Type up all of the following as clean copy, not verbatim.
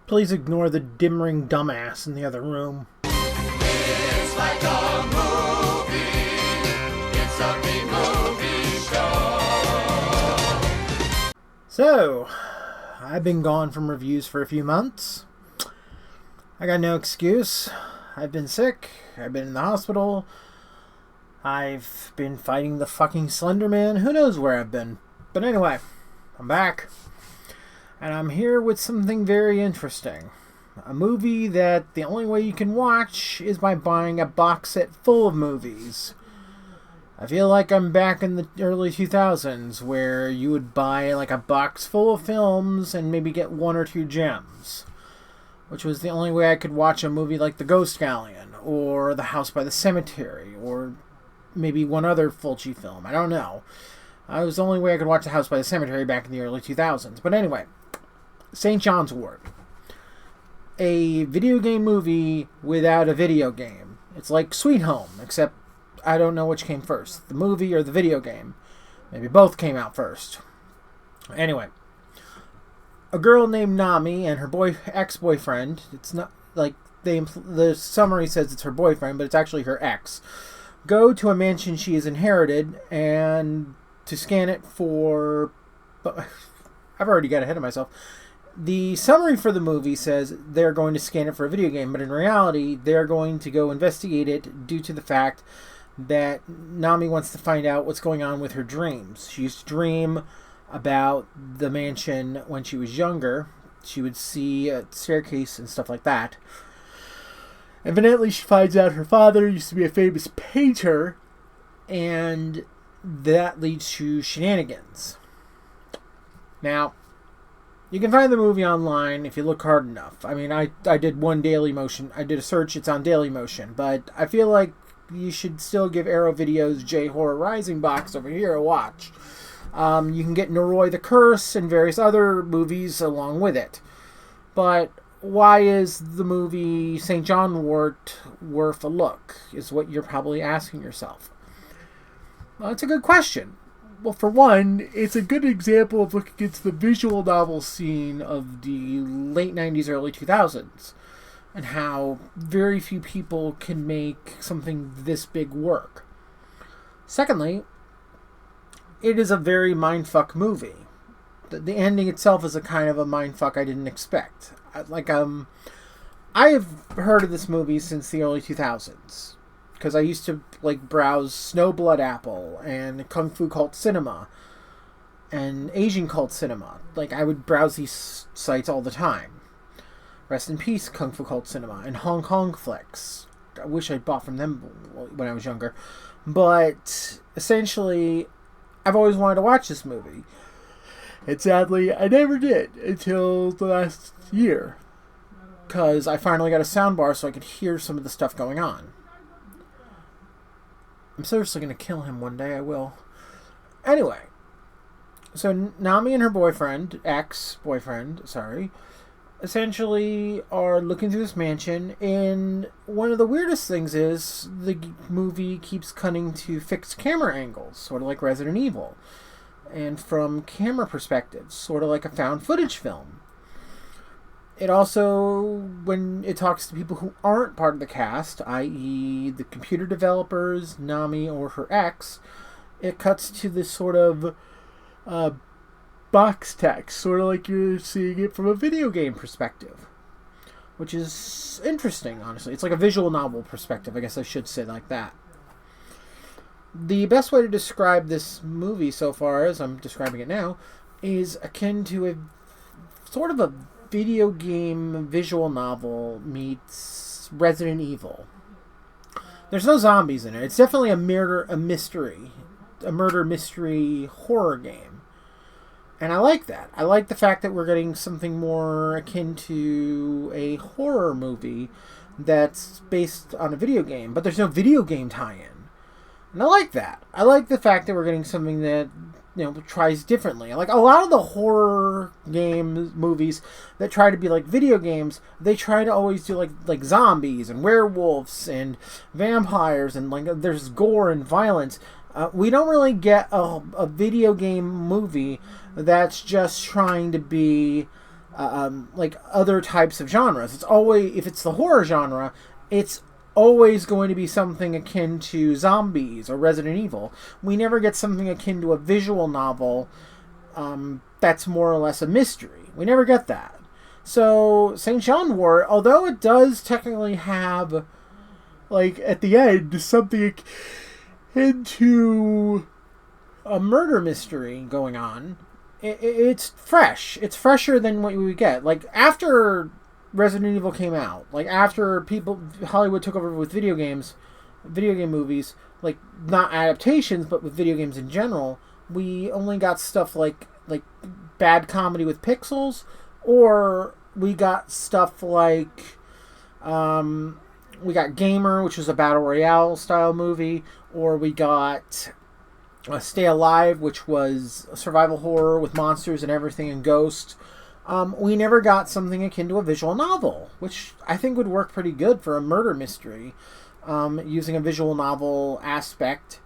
Please ignore the dim-ring dumbass in the other room. It's like a movie. It's a B-movie show. So, I've been gone from reviews for a few months. I got no excuse. I've been sick. I've been in the hospital. I've been fighting the fucking Slender Man. Who knows where I've been. But anyway, I'm back. And I'm here with something very interesting. A movie that the only way you can watch is by buying a box set full of movies. I feel like I'm back in the early 2000s where you would buy like a box full of films and maybe get one or two gems. Which was the only way I could watch a movie like The Ghost Galleon or The House by the Cemetery or maybe one other Fulci film. I don't know. It was the only way I could watch The House by the Cemetery back in the early 2000s. But anyway, St. John's Wort. A video game movie without a video game. It's like Sweet Home, except I don't know which came first, the movie or the video game. Maybe both came out first. Anyway, a girl named Nami and her ex-boyfriend, it's not like the summary says it's her boyfriend, but it's actually her ex, go to a mansion she has inherited and to scan it for... I've already got ahead of myself. The summary for the movie says they're going to scan it for a video game, but in reality, they're going to go investigate it due to the fact that Nami wants to find out what's going on with her dreams. She used to dream about the mansion when she was younger. She would see a staircase and stuff like that. Evidently, she finds out her father used to be a famous painter, and that leads to shenanigans. Now, you can find the movie online if you look hard enough. I mean, I did I did a search, it's on Dailymotion, but I feel like you should still give Arrow Video's J Horror Rising box over here a watch. You can get Noroi the Curse and various other movies along with it. But why is the movie St. John Wort worth a look, is what you're probably asking yourself. Well, it's a good question. Well, for one, it's a good example of looking into the visual novel scene of the late 90s, early 2000s, and how very few people can make something this big work. Secondly, it is a very mindfuck movie. The ending itself is a kind of a mindfuck I didn't expect. I have heard of this movie since the early 2000s. Because I used to browse Snow Blood Apple and Kung Fu Cult Cinema and Asian Cult Cinema. I would browse these sites all the time. Rest in peace, Kung Fu Cult Cinema and Hong Kong Flicks. I wish I'd bought from them when I was younger. But essentially, I've always wanted to watch this movie. And sadly, I never did until the last year. Because I finally got a soundbar so I could hear some of the stuff going on. I'm seriously going to kill him one day, I will. Anyway, so Nami and her ex-boyfriend, essentially are looking through this mansion, and one of the weirdest things is the movie keeps cutting to fixed camera angles, sort of like Resident Evil, and from camera perspectives, sort of like a found footage film. It also, when it talks to people who aren't part of the cast, i.e. the computer developers, Nami or her ex, it cuts to this sort of box text, sort of like you're seeing it from a video game perspective. Which is interesting, honestly. It's like a visual novel perspective, I guess I should say like that. The best way to describe this movie so far, as I'm describing it now, is akin to a sort of a video game visual novel meets Resident Evil. There's no zombies in it. It's definitely a murder mystery horror game. And I like that. I like the fact that we're getting something more akin to a horror movie that's based on a video game, but there's no video game tie-in. And I like that. I like the fact that we're getting something that tries differently. Like a lot of the horror game movies that try to be like video games, they try to always do like zombies and werewolves and vampires and there's gore and violence. We don't really get a video game movie that's just trying to be like other types of genres. It's always, if it's the horror genre, it's always going to be something akin to zombies or Resident Evil. We never get something akin to a visual novel that's more or less a mystery. We never get that. So St. John Wort, although it does technically have, like, at the end, something into a murder mystery going on, it's fresh. It's fresher than what we would get. Like, after Resident Evil came out, like, after Hollywood took over with video game movies, like, not adaptations, but with video games in general, we only got stuff like bad comedy with pixels, or we got stuff like, we got Gamer, which was a Battle Royale style movie, or we got Stay Alive, which was a survival horror with monsters and everything and ghosts. We never got something akin to a visual novel, which I think would work pretty good for a murder mystery, using a visual novel aspect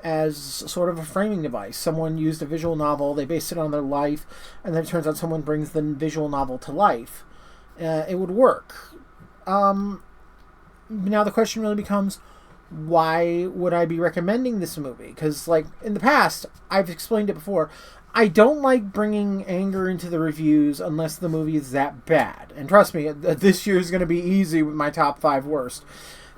as sort of a framing device. Someone used a visual novel, they based it on their life, and then it turns out someone brings the visual novel to life. It would work. Now the question really becomes, why would I be recommending this movie? Because, like, in the past, I've explained it before, I don't like bringing anger into the reviews unless the movie is that bad. And trust me, this year is going to be easy with my top 5 worst.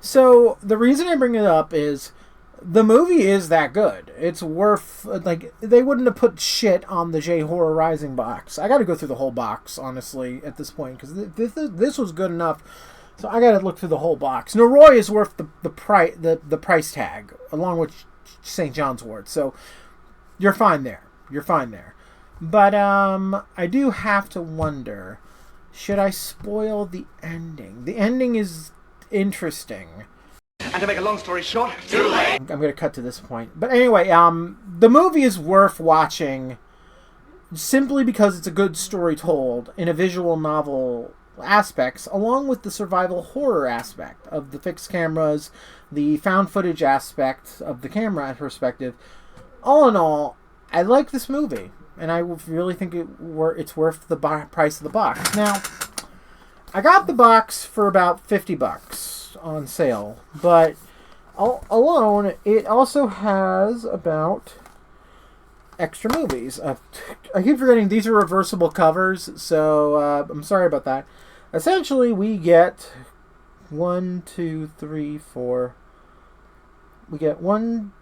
So the reason I bring it up is the movie is that good. It's worth, like, they wouldn't have put shit on the J-Horror Rising box. I got to go through the whole box, honestly, at this point, because this was good enough. So I got to look through the whole box. Noroi is worth the price tag, along with St. John's Wort. So you're fine there. You're fine there. But I do have to wonder, should I spoil the ending? The ending is interesting. And to make a long story short, Too late. I'm going to cut to this point. But anyway, the movie is worth watching simply because it's a good story told in a visual novel aspects, along with the survival horror aspect of the fixed cameras, the found footage aspect of the camera perspective. All in all, I like this movie, and I really think it's worth the price of the box. Now, I got the box for about $50 on sale, but alone, it also has about extra movies. I keep forgetting these are reversible covers, so I'm sorry about that. Essentially, we get 1, 2, 3, 4. We get 1,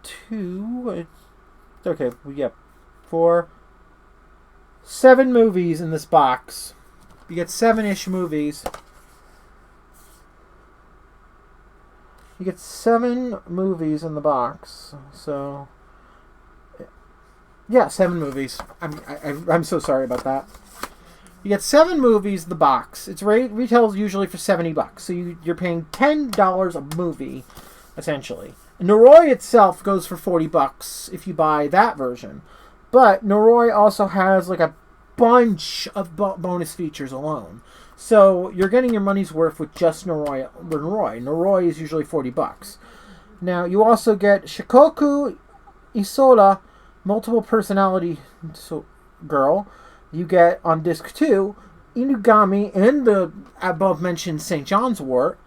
2. Okay, we get 4, 7 movies in this box. You get 7-ish movies. You get 7 movies in the box. So, yeah, 7 movies. I'm so sorry about that. You get 7 movies in the box. It's retails usually for $70, so you're paying $10 a movie, essentially. Noroi itself goes for $40 if you buy that version, but Noroi also has like a bunch of bonus features alone. So you're getting your money's worth with just Noroi. Noroi is usually $40. Now you also get Shikoku Isola, multiple personality girl. You get on disc 2 Inugami and the above mentioned St. John's Wort.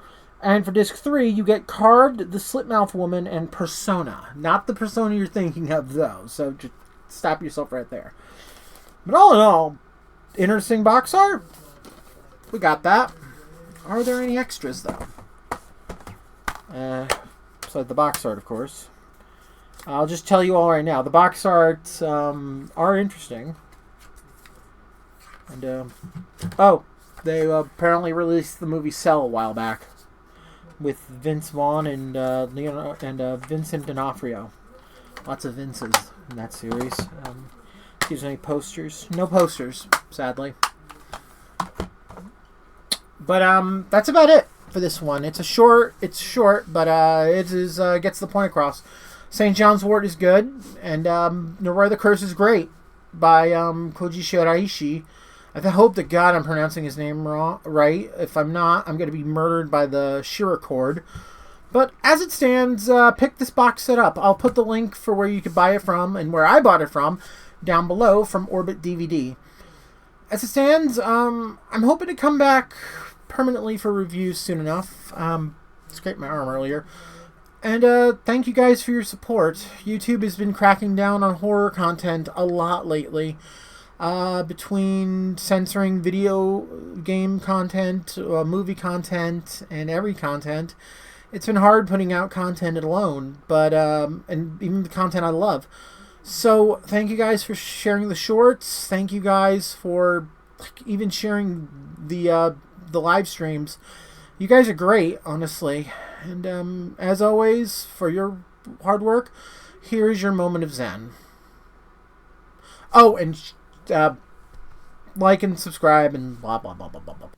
And for disc 3, you get Carved, the Slipmouth Woman, and Persona. Not the Persona you're thinking of, though. So just stop yourself right there. But all in all, interesting box art. We got that. Are there any extras, though? Besides the box art, of course. I'll just tell you all right now. The box arts are interesting. And, they apparently released the movie Cell a while back with Vince Vaughn and Vincent D'Onofrio. Lots of Vinces in that series. See if there's any posters. No posters, sadly. But that's about it for this one. It's short, but it is gets the point across. St. John's Wort is good, and Noroi the Curse is great by Koji Shiraishi. I hope to God I'm pronouncing his name right. If I'm not, I'm going to be murdered by the Shira cord. But as it stands, pick this box set up. I'll put the link for where you could buy it from and where I bought it from down below from Orbit DVD. as it stands, I'm hoping to come back permanently for reviews soon enough. Scraped my arm earlier. And thank you guys for your support. YouTube has been cracking down on horror content a lot lately. Between censoring video game content, movie content, and every content, it's been hard putting out content alone. But and even the content I love. So thank you guys for sharing the shorts. Thank you guys for even sharing the live streams. You guys are great, honestly. And as always, for your hard work, here is your moment of zen. Oh, and like and subscribe and blah blah blah blah blah blah.